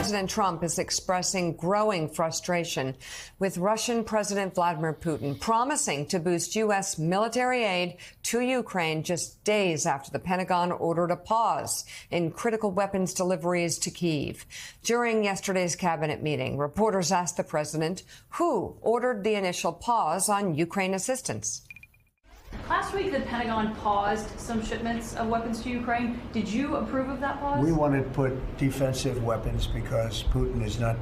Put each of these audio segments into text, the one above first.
President Trump is expressing growing frustration with Russian President Vladimir Putin, promising to boost U.S. military aid to Ukraine just days after the Pentagon ordered a pause in critical weapons deliveries to Kyiv. During yesterday's cabinet meeting, reporters asked the president who ordered the initial pause on Ukraine assistance. Last week, the Pentagon paused some shipments of weapons to Ukraine. Did you approve of that pause? We wanted to put defensive weapons because Putin is not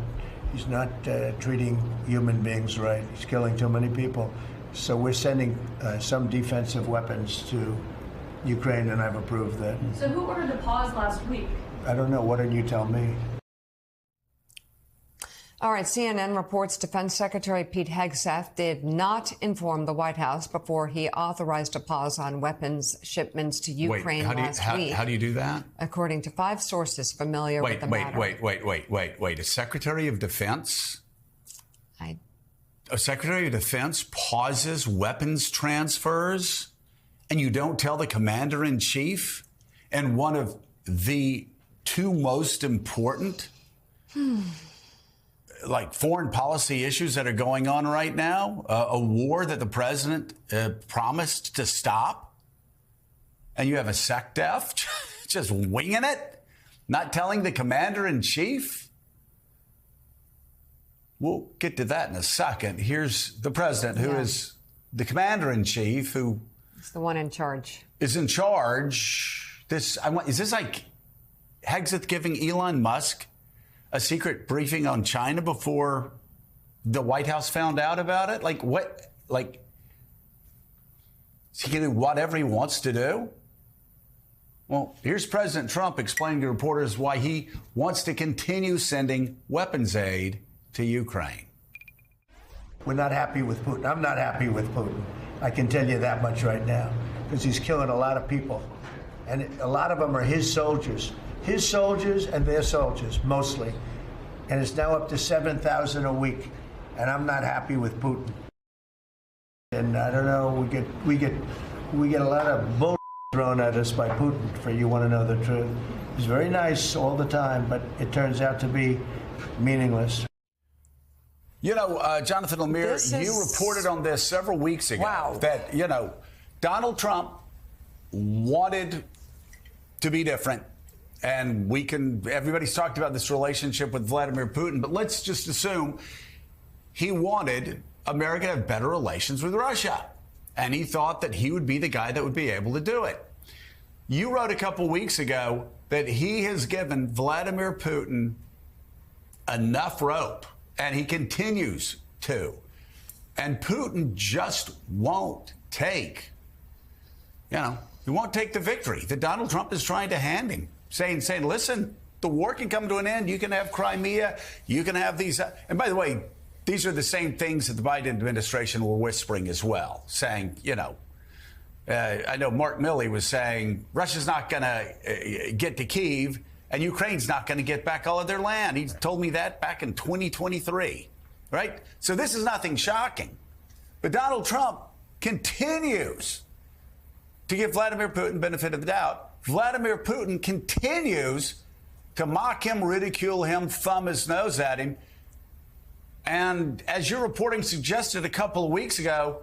treating human beings right. He's killing too many people. So we're sending some defensive weapons to Ukraine, and I've approved that. So who ordered the pause last week? I don't know. What did you tell me? All right, CNN reports Defense Secretary Pete Hegseth did not inform the White House before he authorized a pause on weapons shipments to Ukraine last week. How do you do that? According to 5 sources familiar with the matter. Wait. A Secretary of Defense? A Secretary of Defense pauses weapons transfers, and you don't tell the Commander-in-Chief? And one of the 2 most important foreign policy issues that are going on right now, a war that the president promised to stop, and you have a SecDef just winging it, not telling the Commander-in-Chief? We'll get to that in a second. Here's the president, who is the Commander-in-Chief, who is the one in charge. Is in charge. Is this like Hegseth giving Elon Musk a secret briefing on China before the White House found out about it? Is he going to do whatever he wants to do? Well, here's President Trump explaining to reporters why he wants to continue sending weapons aid to Ukraine. We're not happy with Putin. I'm not happy with Putin. I can tell you that much right now, because he's killing a lot of people. And a lot of them are his soldiers. His soldiers and their soldiers, mostly. And it's now up to 7,000 a week. And I'm not happy with Putin. And I don't know, we get a lot of bull thrown at us by Putin, for you want to know the truth. He's very nice all the time, but it turns out to be meaningless. You know, Jonathan Lemire, you reported on this several weeks ago that, Donald Trump wanted to be different. And everybody's talked about this relationship with Vladimir Putin, but let's just assume he wanted America to have better relations with Russia. And he thought that he would be the guy that would be able to do it. You wrote a couple weeks ago that he has given Vladimir Putin enough rope, and he continues to. And Putin just won't take, he won't take the victory that Donald Trump is trying to hand him. Saying, listen, the war can come to an end. You can have Crimea. You can have these. And by the way, these are the same things that the Biden administration were whispering as well, saying, I know Mark Milley was saying Russia's not going to get to Kyiv and Ukraine's not going to get back all of their land. He told me that back in 2023, right? So this is nothing shocking. But Donald Trump continues to give Vladimir Putin benefit of the doubt. Vladimir Putin continues to mock him, ridicule him, thumb his nose at him. And as your reporting suggested a couple of weeks ago,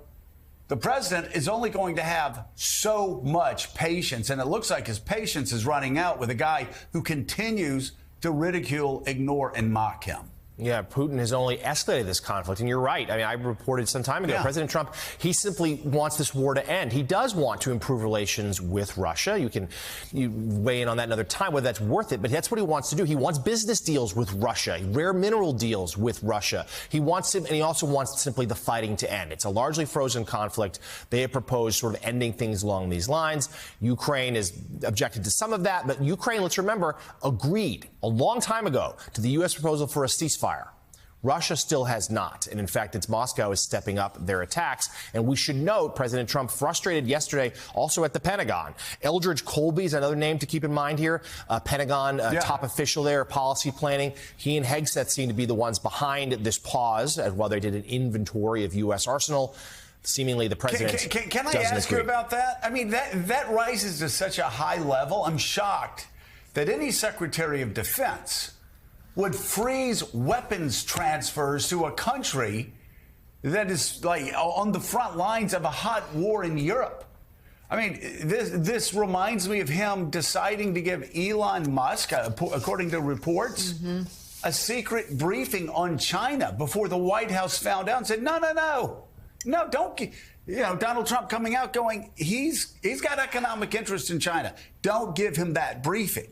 the president is only going to have so much patience. And it looks like his patience is running out with a guy who continues to ridicule, ignore, and mock him. Yeah, Putin has only escalated this conflict. And you're right. I mean, I reported some time ago, President Trump, he simply wants this war to end. He does want to improve relations with Russia. You weigh in on that another time, whether that's worth it. But that's what he wants to do. He wants business deals with Russia, rare mineral deals with Russia. He wants him, and he also wants simply the fighting to end. It's a largely frozen conflict. They have proposed sort of ending things along these lines. Ukraine has objected to some of that. But Ukraine, let's remember, agreed a long time ago to the U.S. proposal for a ceasefire. Russia still has not. And in fact, it's Moscow is stepping up their attacks. And we should note President Trump frustrated yesterday also at the Pentagon. Eldridge Colby is another name to keep in mind here. Pentagon top official there, policy planning. He and Hegseth seem to be the ones behind this pause while they did an inventory of U.S. arsenal. Seemingly the president Can I ask you about that? I mean, that rises to such a high level. I'm shocked that any Secretary of Defense would freeze weapons transfers to a country that is like on the front lines of a hot war in Europe. I mean, this reminds me of him deciding to give Elon Musk, according to reports, a secret briefing on China before the White House found out and said, no, don't. You know, Donald Trump coming out going, he's got economic interest in China. Don't give him that briefing.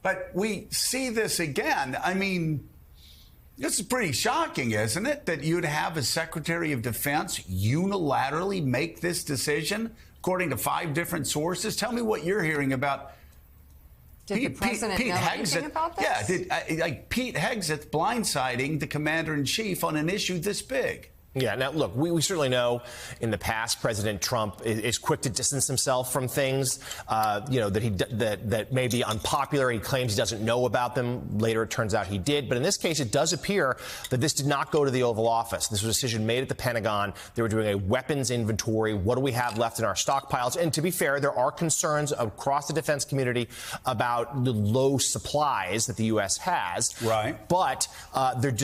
But we see this again. I mean, this is pretty shocking, isn't it? That you'd have a Secretary of Defense unilaterally make this decision, according to 5 different sources. Tell me what you're hearing about. Did the president know anything about this? Yeah, like Pete Hegseth blindsiding the commander-in-chief on an issue this big. Yeah. Now, look, we certainly know in the past President Trump is quick to distance himself from things, that may be unpopular. He claims he doesn't know about them. Later, it turns out he did. But in this case, it does appear that this did not go to the Oval Office. This was a decision made at the Pentagon. They were doing a weapons inventory. What do we have left in our stockpiles? And to be fair, there are concerns across the defense community about the low supplies that the U.S. has. Right. But there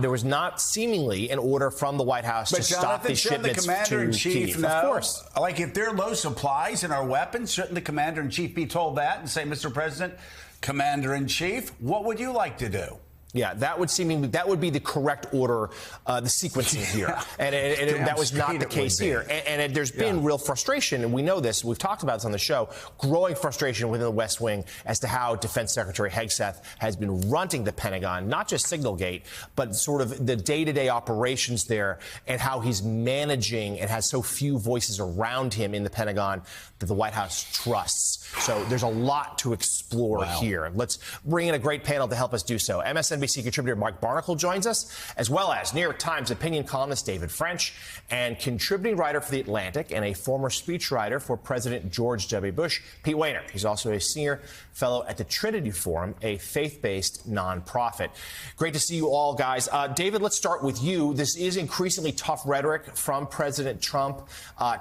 was not seemingly an order from the White House to stop these shipments to Kyiv. Of course. Like, if there are low supplies in our weapons, shouldn't the commander-in-chief be told that and say, Mr. President, commander-in-chief, what would you like to do? Yeah, that would be the correct order, the sequencing here, and that was not the case here. And there's been real frustration, and we know this. We've talked about this on the show. Growing frustration within the West Wing as to how Defense Secretary Hegseth has been running the Pentagon, not just Signalgate, but sort of the day-to-day operations there, and how he's managing and has so few voices around him in the Pentagon that the White House trusts. So there's a lot to explore here. Let's bring in a great panel to help us do so. MSNBC contributor Mark Barnacle joins us, as well as New York Times opinion columnist David French, and contributing writer for The Atlantic and a former speechwriter for President George W. Bush, Pete Wehner. He's also a senior fellow at the Trinity Forum, a faith-based nonprofit. Great to see you all, guys. David, let's start with you. This is increasingly tough rhetoric from President Trump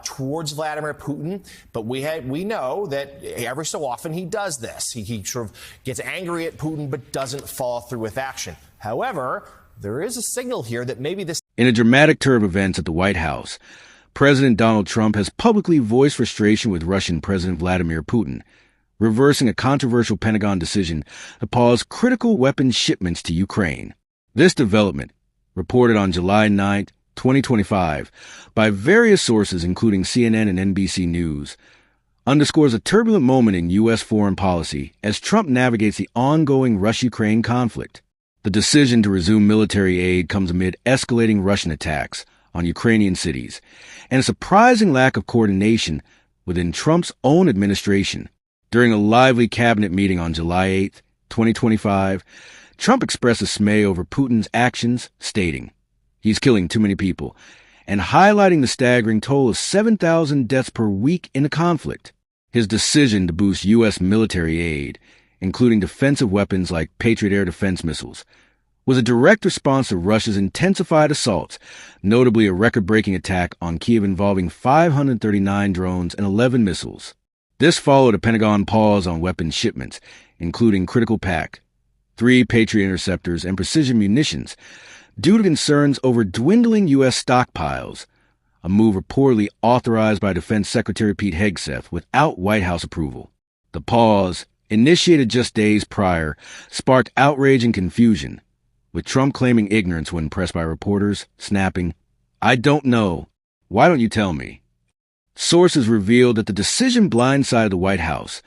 towards Vladimir Putin, but we know that every so often he does this. He sort of gets angry at Putin but doesn't follow through with action. However, there is a signal here that maybe this... In a dramatic turn of events at the White House, President Donald Trump has publicly voiced frustration with Russian President Vladimir Putin, reversing a controversial Pentagon decision to pause critical weapons shipments to Ukraine. This development, reported on July 9, 2025, by various sources including CNN and NBC News, underscores a turbulent moment in U.S. foreign policy as Trump navigates the ongoing Russia-Ukraine conflict. The decision to resume military aid comes amid escalating Russian attacks on Ukrainian cities and a surprising lack of coordination within Trump's own administration. During a lively cabinet meeting on July 8, 2025, Trump expressed dismay over Putin's actions, stating, "He's killing too many people," and highlighting the staggering toll of 7,000 deaths per week in the conflict. His decision to boost U.S. military aid, including defensive weapons like Patriot air defense missiles, was a direct response to Russia's intensified assaults, notably a record-breaking attack on Kyiv involving 539 drones and 11 missiles. This followed a Pentagon pause on weapons shipments, including critical pack, 3 Patriot interceptors, and precision munitions, due to concerns over dwindling U.S. stockpiles, a move reportedly authorized by Defense Secretary Pete Hegseth without White House approval. The pause, initiated just days prior, sparked outrage and confusion, with Trump claiming ignorance when pressed by reporters, snapping, "I don't know. Why don't you tell me?" Sources revealed that the decision blindsided the White House,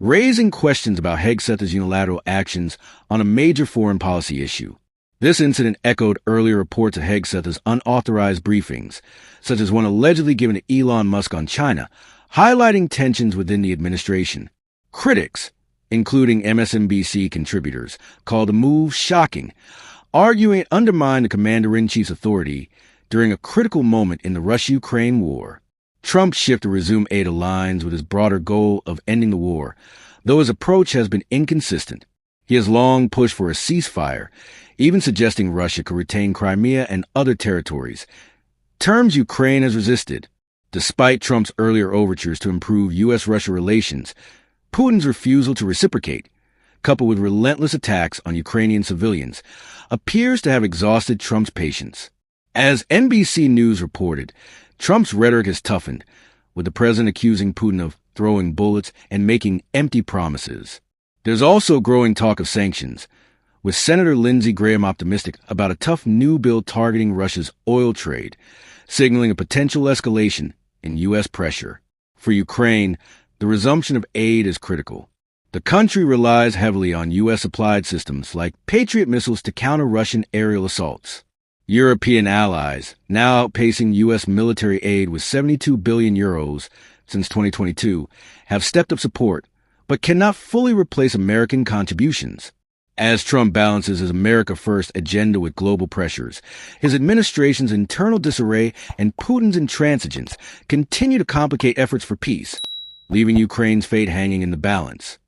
raising questions about Hegseth's unilateral actions on a major foreign policy issue. This incident echoed earlier reports of Hegseth's unauthorized briefings, such as one allegedly given to Elon Musk on China, highlighting tensions within the administration. Critics, including MSNBC contributors, called the move shocking, arguing it undermined the commander-in-chief's authority during a critical moment in the Russia-Ukraine war. Trump's shift to resume aid aligns with his broader goal of ending the war, though his approach has been inconsistent. He has long pushed for a ceasefire, even suggesting Russia could retain Crimea and other territories, terms Ukraine has resisted. Despite Trump's earlier overtures to improve U.S.-Russia relations, Putin's refusal to reciprocate coupled with relentless attacks on Ukrainian civilians, appears to have exhausted Trump's patience. As NBC News reported, Trump's rhetoric has toughened, with the president accusing Putin of throwing bullets and making empty promises. There's also growing talk of sanctions, with Senator Lindsey Graham optimistic about a tough new bill targeting Russia's oil trade, signaling a potential escalation in U.S. pressure. For Ukraine, the resumption of aid is critical. The country relies heavily on U.S.-supplied systems like Patriot missiles to counter Russian aerial assaults. European allies, now outpacing U.S. military aid with 72 billion euros since 2022, have stepped up support, but cannot fully replace American contributions. As Trump balances his America First agenda with global pressures, his administration's internal disarray and Putin's intransigence continue to complicate efforts for peace, leaving Ukraine's fate hanging in the balance.